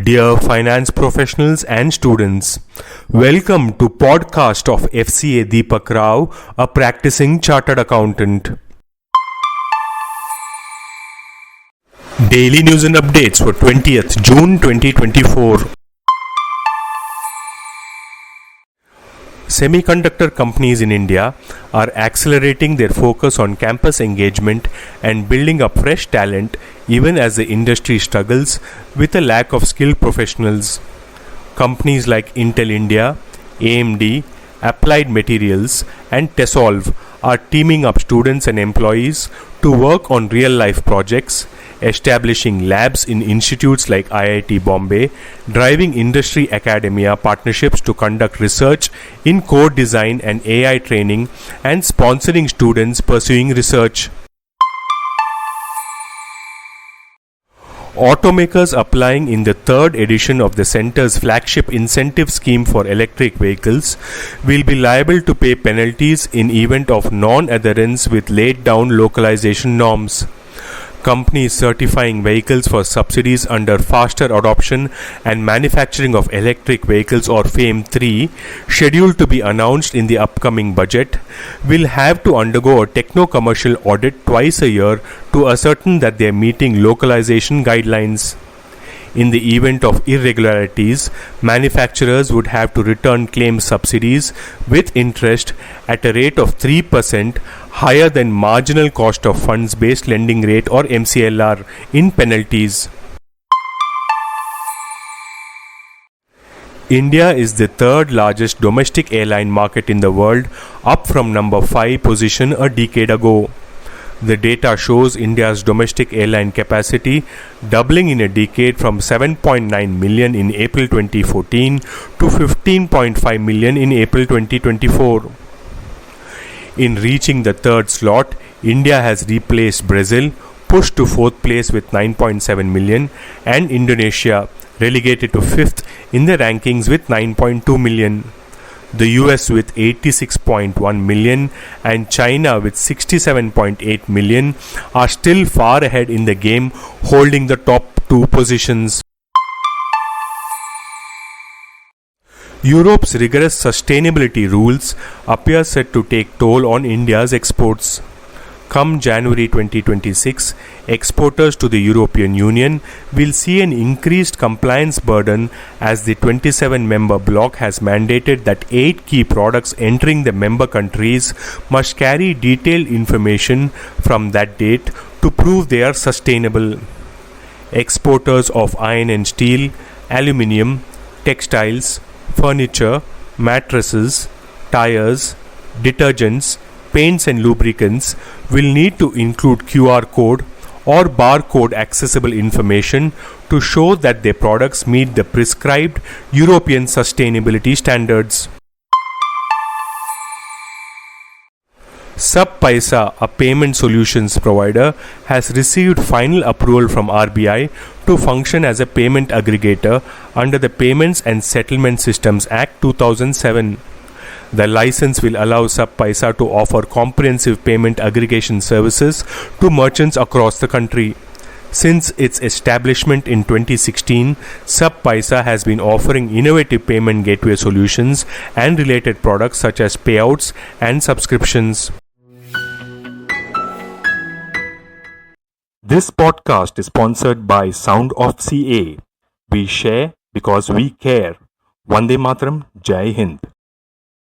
Dear finance professionals and students, welcome to podcast of Fca Deepak Rao, a practicing chartered accountant. Daily news and updates for 20th June 2024. Semiconductor companies in India are accelerating their focus on campus engagement and building up fresh talent even as the industry struggles with a lack of skilled professionals. Companies like Intel India, AMD, Applied Materials and Tesolve are teaming up students and employees to work on real-life projects, establishing labs in institutes like IIT Bombay, driving industry academia partnerships to conduct research in code design and AI training, and sponsoring students pursuing research. Automakers applying in the third edition of the Centre's flagship incentive scheme for electric vehicles will be liable to pay penalties in event of non-adherence with laid down localization norms. Companies certifying vehicles for subsidies under faster adoption and manufacturing of electric vehicles or FAME 3, scheduled to be announced in the upcoming budget, will have to undergo a techno-commercial audit twice a year to ascertain that they are meeting localization guidelines. In the event of irregularities, manufacturers would have to return claimed subsidies with interest at a rate of 3% higher than marginal cost of funds based lending rate or MCLR in penalties. India is the third largest domestic airline market in the world, up from number 5 position a decade ago. The data shows India's domestic airline capacity doubling in a decade from 7.9 million in April 2014 to 15.5 million in April 2024. In reaching the third slot, India has replaced Brazil, pushed to fourth place with 9.7 million, and Indonesia, relegated to fifth in the rankings with 9.2 million. The US with 86.1 million and China with 67.8 million are still far ahead in the game, holding the top two positions. Europe's rigorous sustainability rules appear set to take toll on India's exports. Come January 2026, exporters to the European Union will see an increased compliance burden as the 27-member bloc has mandated that 8 key products entering the member countries must carry detailed information from that date to prove they are sustainable. Exporters of iron and steel, aluminium, textiles, furniture, mattresses, tires, detergents, paints and lubricants will need to include QR code or barcode accessible information to show that their products meet the prescribed European sustainability standards. SubPaisa, a payment solutions provider, has received final approval from RBI to function as a payment aggregator under the Payments and Settlement Systems Act 2007. The license will allow SubPaisa to offer comprehensive payment aggregation services to merchants across the country. Since its establishment in 2016, SubPaisa has been offering innovative payment gateway solutions and related products such as payouts and subscriptions. This podcast is sponsored by Sound of CA. We share because we care. Vande Mataram, Jai Hind.